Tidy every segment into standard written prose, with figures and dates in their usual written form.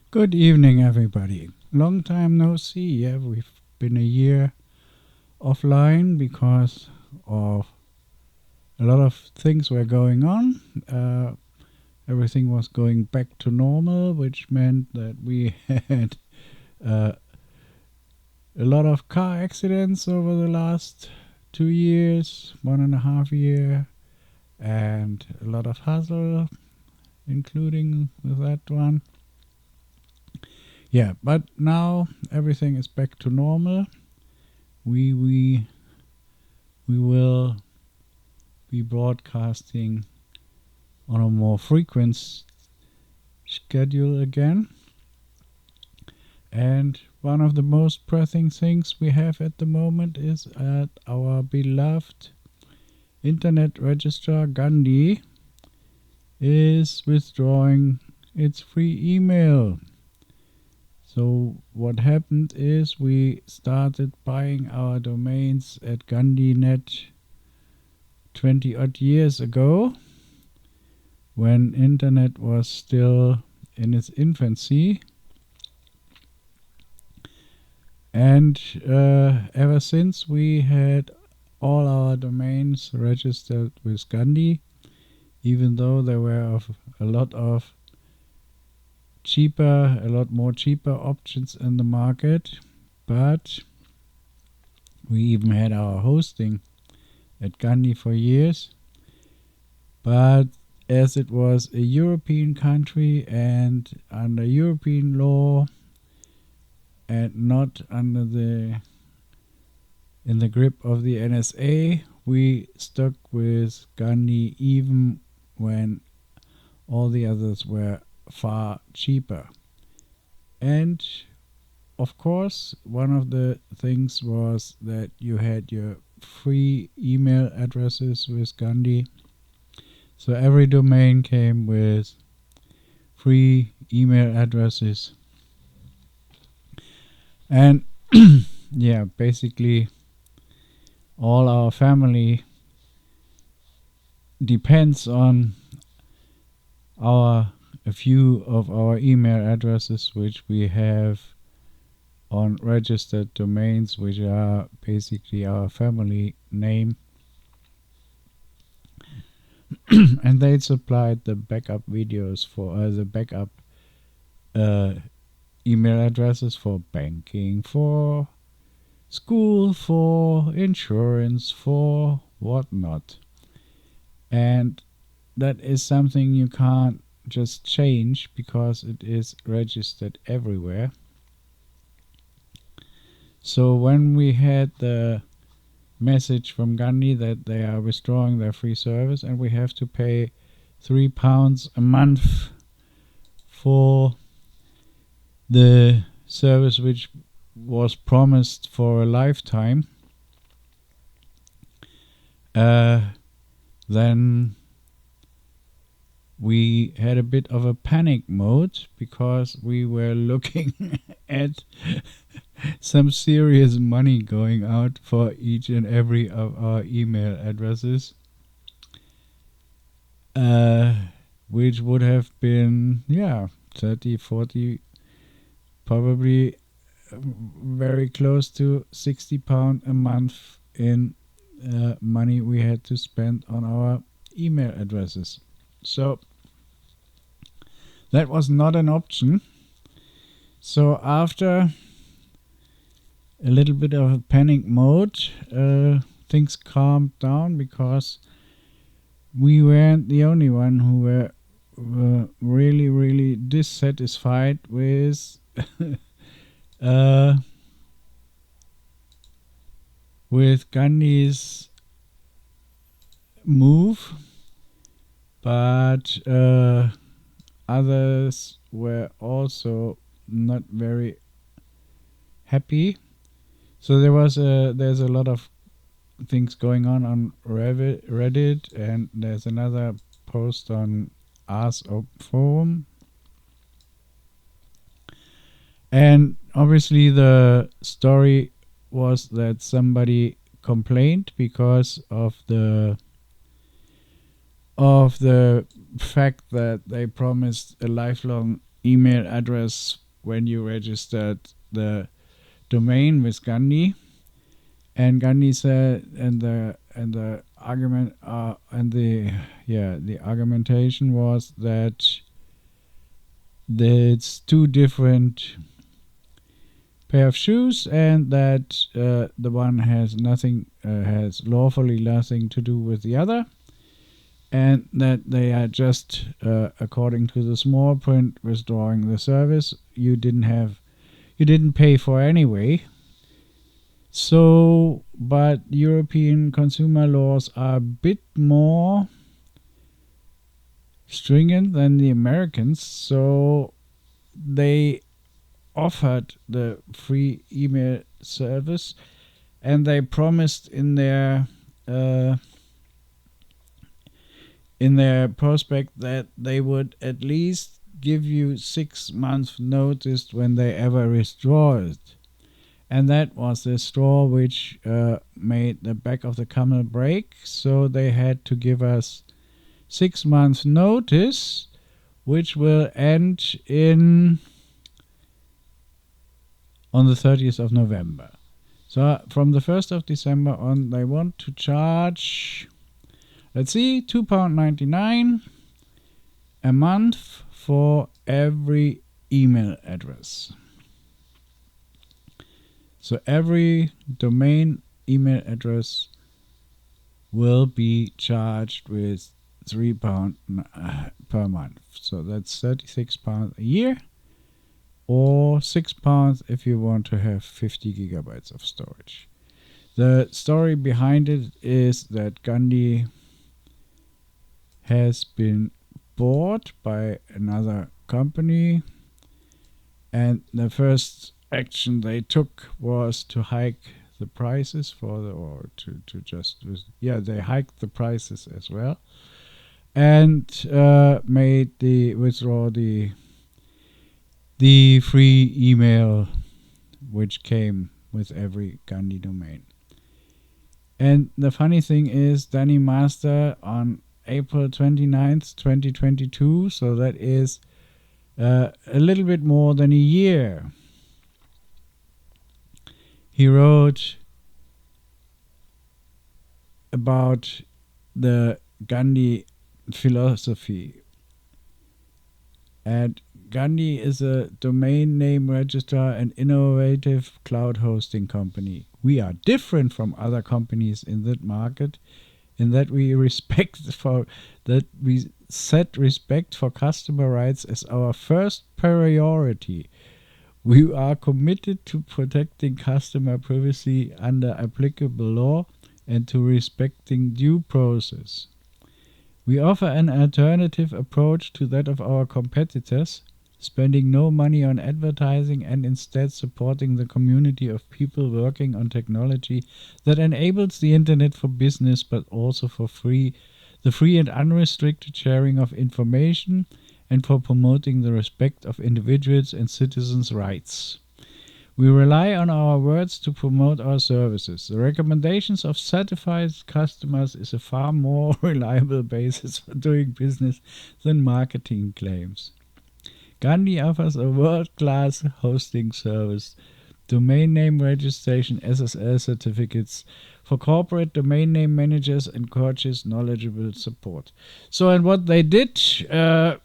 Good evening, everybody. Long time no see. Yeah, we've been a year offline because of a lot of things were going on. Everything was going back to normal, which meant that we had uh, a lot of car accidents over the last 2 years, 1.5 year, and a lot of hustle, including with that one. Yeah, but now everything is back to normal. We will be broadcasting on a more frequent schedule again. And one of the most pressing things we have at the moment is that our beloved internet registrar Gandhi is withdrawing its free email. So what happened is we started buying our domains at GandhiNet 20 odd years ago, when internet was still in its infancy, and ever since we had all our domains registered with Gandhi, even though there were a lot more cheaper options in the market, but we even had our hosting at Gandhi for years. But as it was a European country and under European law and not in the grip of the NSA, we stuck with Gandhi even when all the others were far cheaper. And of course, one of the things was that you had your free email addresses with Gandhi. So every domain came with free email addresses. And yeah, basically all our family depends on a few of our email addresses which we have on registered domains, which are basically our family name. And they supplied the backup videos for the backup email addresses for banking, for school, for insurance, for whatnot. And that is something you can't just change because it is registered everywhere. So when we had the message from Gandhi that they are withdrawing their free service and we have to pay £3 a month for the service which was promised for a lifetime, then we had a bit of a panic mode because we were looking at some serious money going out for each and every of our email addresses, which would have been 30, 40, probably very close to £60 a month in money we had to spend on our email addresses. So that was not an option. So after a little bit of a panic mode, things calmed down because we weren't the only one who were really, really dissatisfied with with Gandhi's move, but others were also not very happy. So there's a lot of things going on Reddit, and there's another post on Ask Forum. And obviously the story was that somebody complained because of the fact that they promised a lifelong email address when you registered the domain with Gandhi. And Gandhi said, and the argument the argumentation was that it's two different pair of shoes, and that the one has lawfully nothing to do with the other, and that they are just according to the small print withdrawing the service you didn't pay for anyway. So, but European consumer laws are a bit more stringent than the Americans, so they offered the free email service, and they promised in their prospect that they would at least give you 6 months notice when they ever withdraw it. And that was the straw which made the back of the camel break. So they had to give us 6 months notice, which will end on the 30th of November. So from the 1st of December on, they want to charge, let's see, £2.99 a month for every email address. So every domain email address will be charged with £3 per month. So that's £36 a year, or £6 if you want to have 50 gigabytes of storage. The story behind it is that Gandhi has been bought by another company, and the first action they took was to hike the prices they hiked the prices as well, and made withdraw the free email which came with every Gandhi domain. And the funny thing is, Danny Master on April 29th, 2022, so that is a little bit more than a year, he wrote about the Gandhi philosophy. And Gandhi is a domain name registrar and innovative cloud hosting company. We are different from other companies in that market, in that we set respect for customer rights as our first priority. We are committed to protecting customer privacy under applicable law and to respecting due process. We offer an alternative approach to that of our competitors, spending no money on advertising and instead supporting the community of people working on technology that enables the internet for business, but also for the free and unrestricted sharing of information, and for promoting the respect of individuals' and citizens' rights. We rely on our words to promote our services. The recommendations of satisfied customers is a far more reliable basis for doing business than marketing claims. Gandhi offers a world-class hosting service, domain name registration, SSL certificates for corporate domain name managers, and coaches knowledgeable support. So, and what they did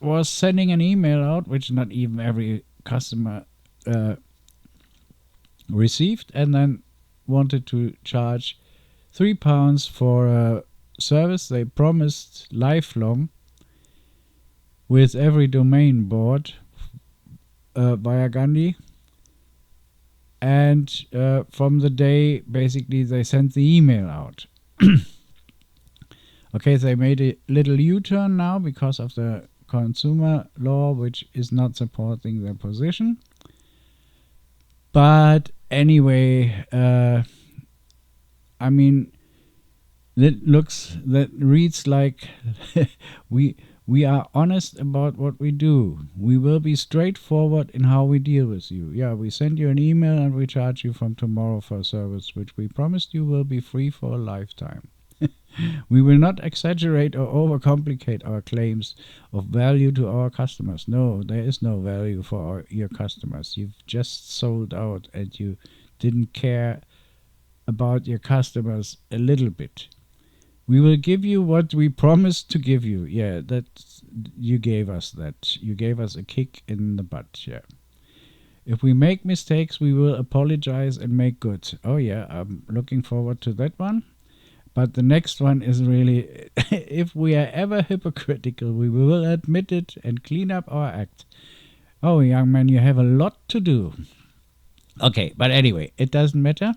was sending an email out, which not even every customer received, and then wanted to charge £3 for a service they promised lifelong with every domain bought via Gandhi. And from the day basically they sent the email out. Okay, they made a little U-turn now because of the consumer law, which is not supporting their position. But anyway, I mean, that reads like we are honest about what we do. We will be straightforward in how we deal with you. Yeah, we send you an email and we charge you from tomorrow for a service which we promised you will be free for a lifetime. We will not exaggerate or overcomplicate our claims of value to our customers. No, there is no value for your customers. You've just sold out and you didn't care about your customers a little bit. We will give you what we promised to give you. Yeah, that you gave us that. You gave us a kick in the butt. Yeah. If we make mistakes, we will apologize and make good. Oh yeah, I'm looking forward to that one. But the next one is really, if we are ever hypocritical, we will admit it and clean up our act. Oh, young man, you have a lot to do. Okay, but anyway, it doesn't matter.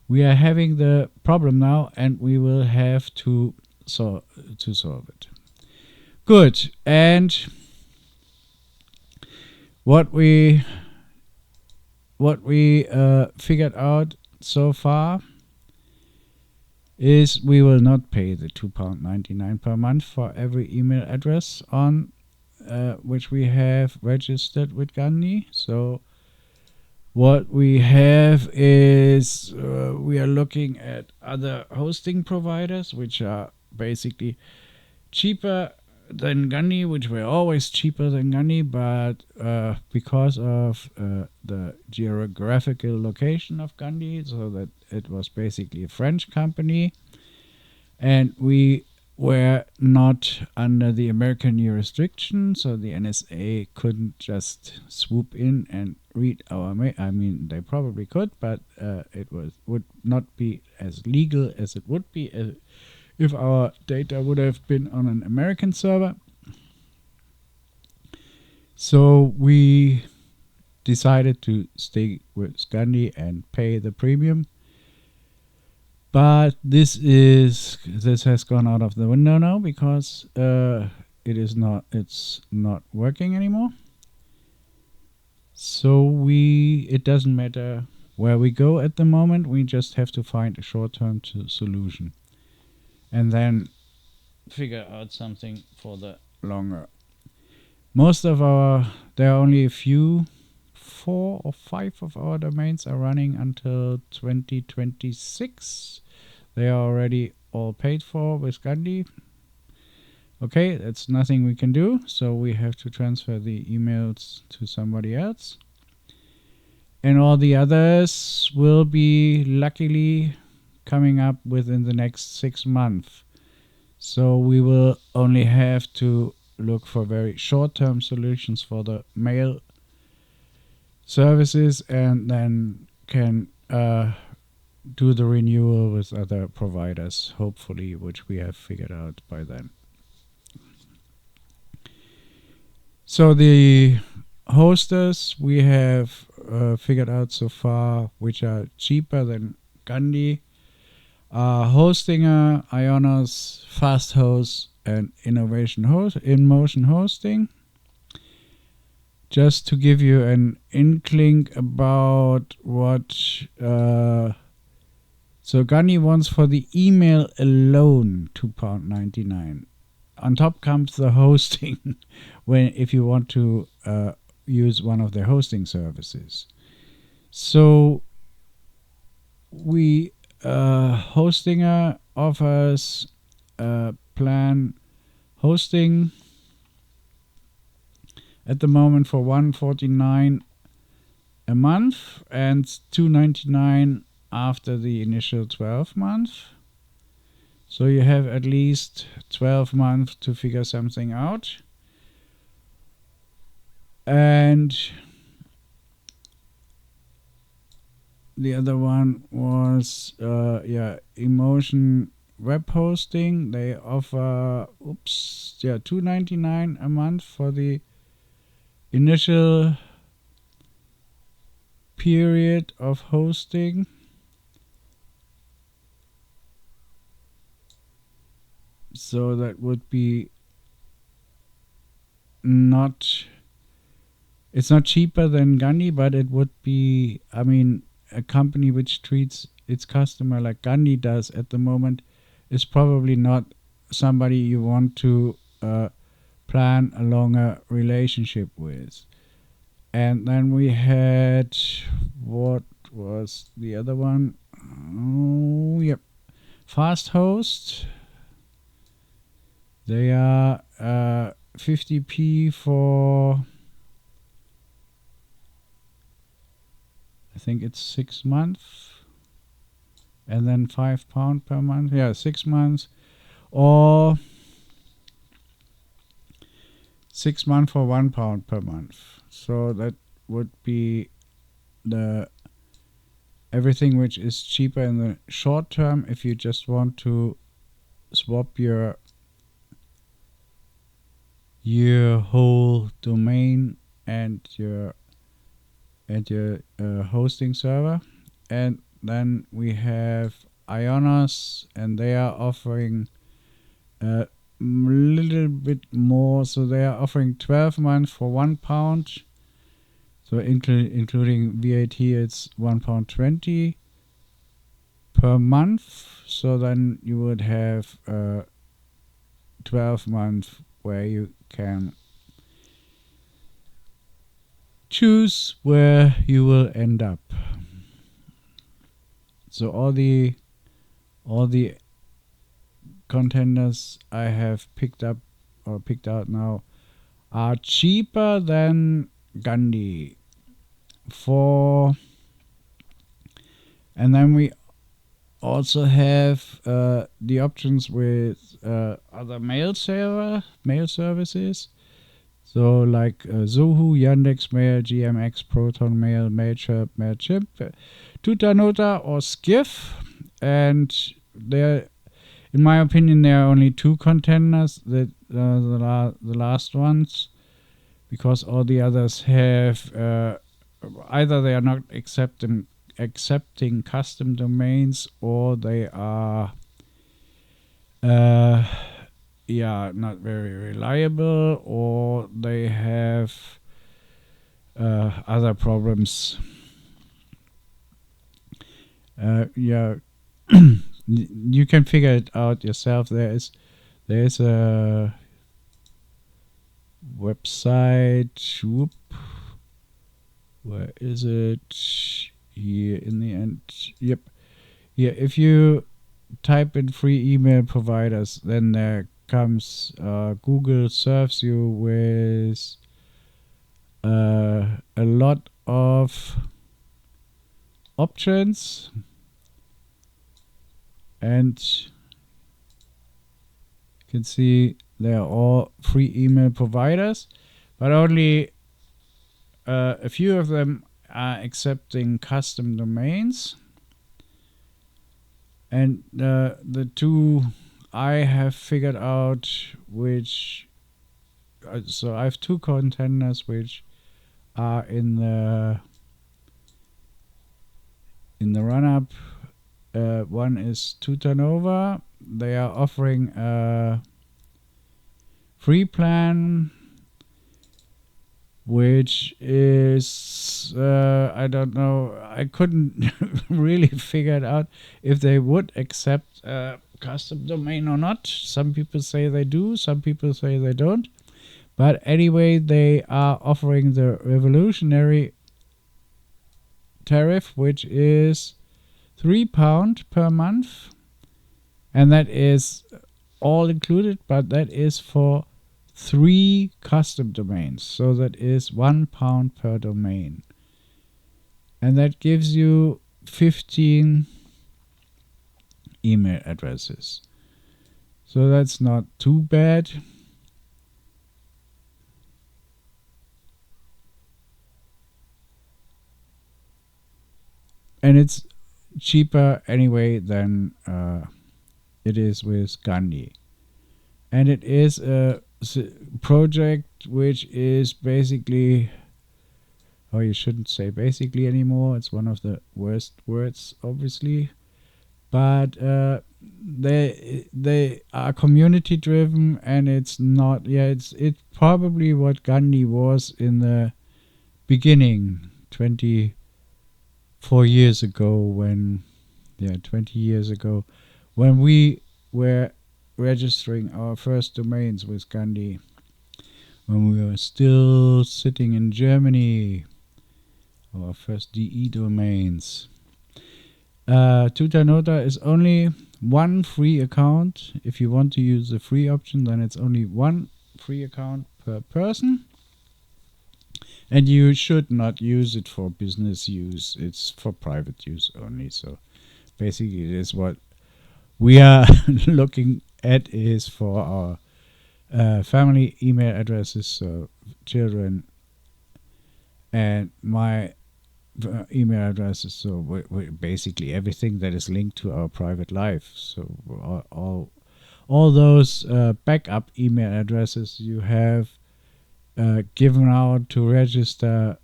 We are having the problem now, and we will have to solve it. Good. And what we figured out so far is we will not pay the £2.99 per month for every email address on which we have registered with Gandhi. So what we have is we are looking at other hosting providers, which are basically cheaper than Gandhi, which were always cheaper than Gandhi, but because of the geographical location of Gandhi, so that it was basically a French company, and we were not under the American jurisdiction, so the NSA couldn't just swoop in and read our mail. I mean, they probably could, but would not be as legal as it would be if our data would have been on an American server. So we decided to stay with Scandi and pay the premium. But this has gone out of the window now because it's not working anymore. So it doesn't matter where we go at the moment. We just have to find a short-term solution, and then figure out something for the longer. There are only 4 or 5 of our domains are running until 2026. They are already all paid for with Gandhi. Okay, that's nothing we can do, so we have to transfer the emails to somebody else. And all the others will be luckily coming up within the next 6 months. So we will only have to look for very short-term solutions for the mail services, and then can do the renewal with other providers, hopefully, which we have figured out by then. So the hosters we have figured out so far, which are cheaper than Gandhi, are Hostinger, Ionos, FastHost, and InMotion Hosting. Just to give you an inkling about what so Gandhi wants for the email alone £2.99. On top comes the hosting if you want to use one of their hosting services. So Hostinger offers plan hosting at the moment for $149 a month and $299 after the initial 12 months. So you have at least 12 months to figure something out. And the other one was InMotion web hosting. They offer $299 a month for the initial period of hosting. So that would be it's not cheaper than Gandhi, but it would be, a company which treats its customer like Gandhi does at the moment is probably not somebody you want to plan a longer relationship with. And then we had, what was the other one? fast host. They are 50p for, I think it's 6 months, and then £5 per month. Yeah, 6 months, or 6 months for £1 per month. So that would be the everything which is cheaper in the short term if you just want to swap your whole domain and your hosting server. And then we have Ionos, and they are offering a little bit more. So they are offering 12 months for £1. So including VAT, it's £1.20 per month. So then you would have 12 months where you can choose where you will end up. So all the containers I have picked up or picked out now are cheaper than Gandhi. And then we also have the options with other mail services. So like Zoho, Yandex Mail, GMX, Proton Mail, Mailchimp, Tutanota, or Skiff. And there, in my opinion, there are only 2 containers, that the last ones, because all the others have either they are not accepting custom domains, or they are not very reliable, or they have other problems. You can figure it out yourself. There is a website. Where is it? Here in the end. Yep. Yeah, if you type in free email providers, then there comes Google serves you with a lot of options, and you can see they are all free email providers, but only a few of them are accepting custom domains. And the 2 I have figured out, which so I have 2 containers which are in the run-up. One is Tutanova. They are offering a free plan, which is I don't know. I couldn't really figure it out if they would accept custom domain or not. Some people say they do, some people say they don't. But anyway, they are offering the revolutionary tariff, which is £3 per month, and that is all included, but that is for 3 custom domains. So that is £1 per domain, and that gives you 15 email addresses. So that's not too bad. And it's cheaper anyway than it is with Gandhi. And it is a project which is basically, oh, you shouldn't say basically anymore. It's one of the worst words, obviously. But they are community driven, and it's not. Yeah, it's probably what Gandhi was in the beginning, 24 years ago, when 20 years ago, when we were registering our first domains with Gandhi, when we were still sitting in Germany, our first DE domains. Tutanota is only one free account. If you want to use the free option, then it's only one free account per person. And you should not use it for business use. It's for private use only. So basically, it is what we are looking at is for our family email addresses, so children, and my email addresses. So basically everything that is linked to our private life. So all those backup email addresses you have given out to register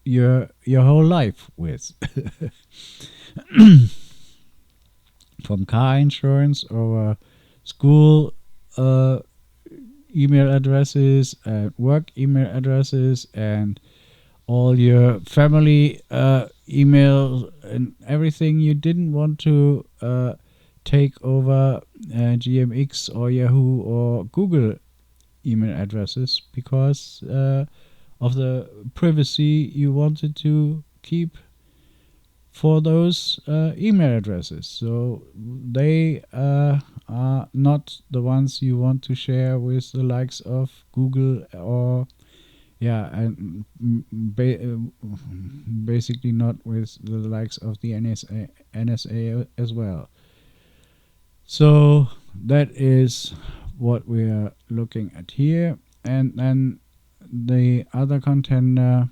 your whole life with. From car insurance over school email addresses and work email addresses and all your family email and everything you didn't want to take over GMX or Yahoo or Google email addresses because of the privacy you wanted to keep for those email addresses. So they are not the ones you want to share with the likes of Google or and basically not with the likes of the NSA as well. So that is what we are looking at here. And then the other contender,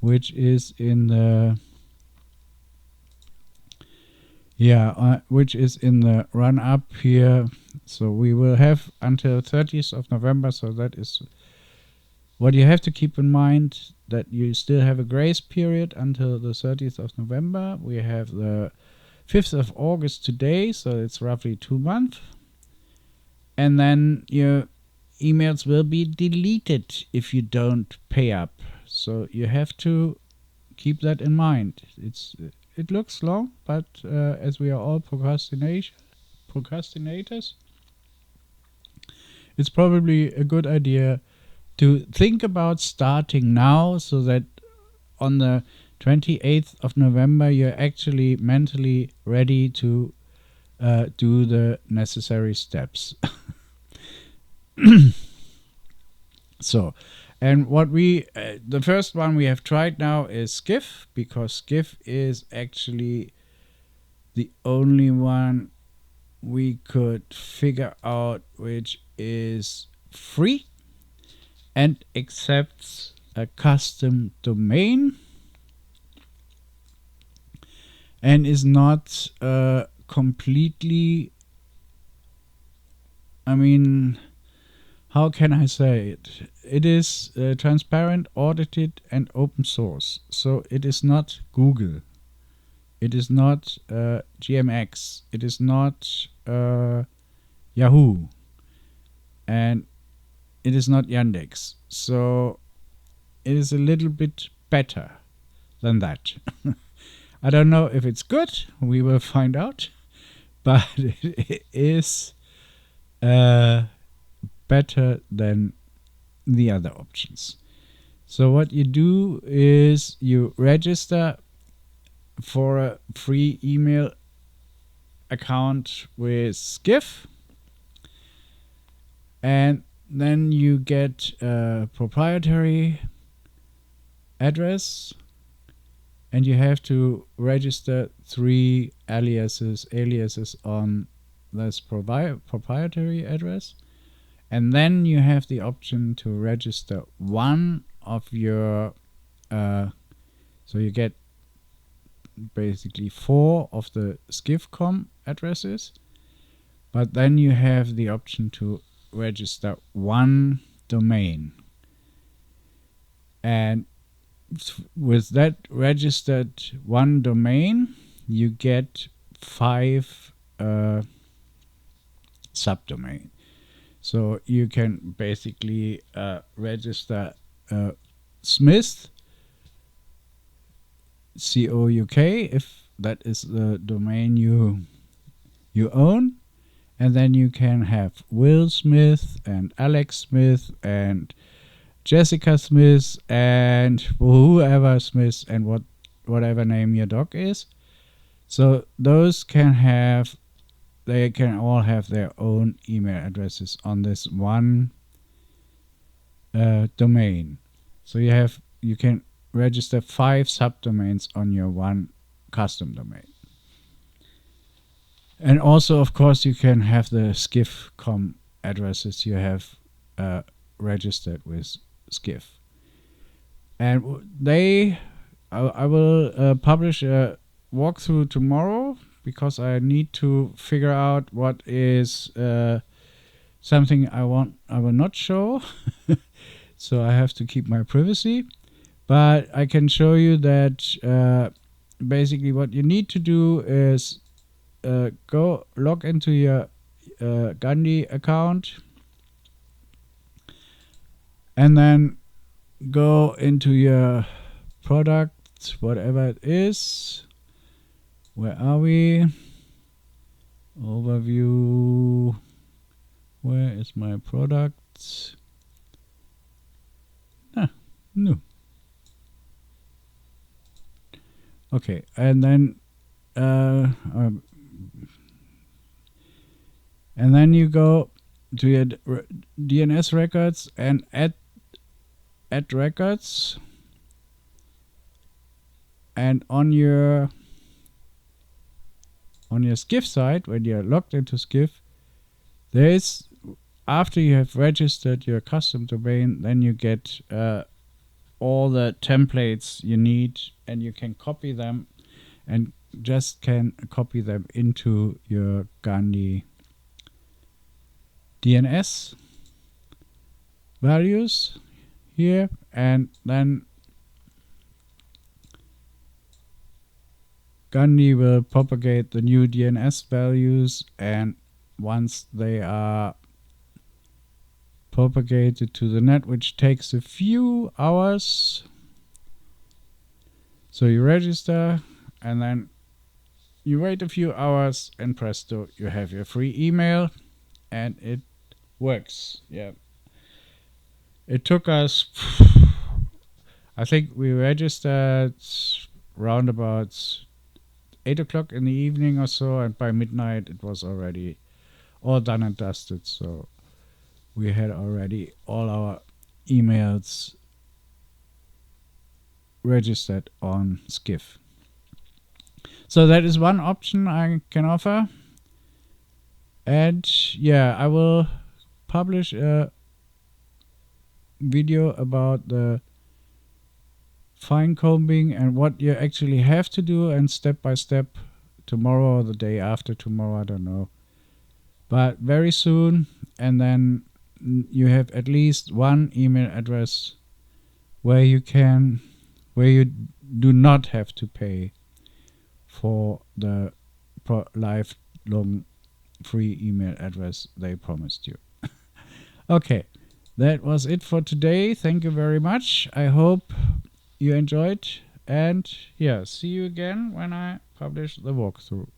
which is in the which is in the run-up here. So we will have until 30th of November. So that is what you have to keep in mind, that you still have a grace period until the 30th of November. We have the 5th of August today, so it's roughly 2 months. And then your emails will be deleted if you don't pay up. So you have to keep that in mind. It looks long, but as we are all procrastinators, it's probably a good idea to think about starting now so that on the 28th of November you're actually mentally ready to do the necessary steps. So, and what the first one we have tried now is Skiff, because Skiff is actually the only one we could figure out which is free and accepts a custom domain and is not completely, how can I say it? It is transparent, audited, and open source. So it is not Google. It is not GMX. It is not Yahoo. And it is not Yandex. So it is a little bit better than that. I don't know if it's good. We will find out. But it is better than the other options. So what you do is you register for a free email account with Skiff, and then you get a proprietary address, and you have to register 3 aliases on this proprietary address. And then you have the option to register one of your, so you get basically 4 of the Skiff.com addresses, but then you have the option to register one domain. And with that registered one domain, you get 5 subdomains. So you can basically register Smith, COUK, if that is the domain you own. And then you can have Will Smith and Alex Smith and Jessica Smith and whoever Smith and whatever name your dog is. So those can have they can all have their own email addresses on this one domain. So you can register 5 subdomains on your one custom domain. And also, of course, you can have the skiff.com addresses you have registered with Skiff. And I will publish a walkthrough tomorrow, because I need to figure out what is something I will not show. So I have to keep my privacy. But I can show you that basically what you need to do is go log into your Gandhi account, and then go into your product, whatever it is. Where are we? Overview. Where is my product? No. Okay, and then you go to your DNS records and add records, and on your Skiff site, when you're logged into Skiff, there is, after you have registered your custom domain, then you get all the templates you need, and you can copy them, and just can copy them into your Gandhi DNS values here, and then Gandhi will propagate the new DNS values, and once they are propagated to the net, which takes a few hours, so you register, and then you wait a few hours, and presto, you have your free email, and it works. Yeah, it took us, I think we registered round about 8 o'clock in the evening or so, and by midnight it was already all done and dusted. So we had already all our emails registered on Skiff. So that is one option I can offer. And yeah, I will publish a video about the fine combing and what you actually have to do, and step by step, tomorrow or the day after tomorrow, I don't know, but very soon. And then you have at least one email address where you do not have to pay for the lifelong free email address they promised you. Okay, that was it for today. Thank you very much. I hope you enjoyed, and yeah, see you again when I publish the walkthrough.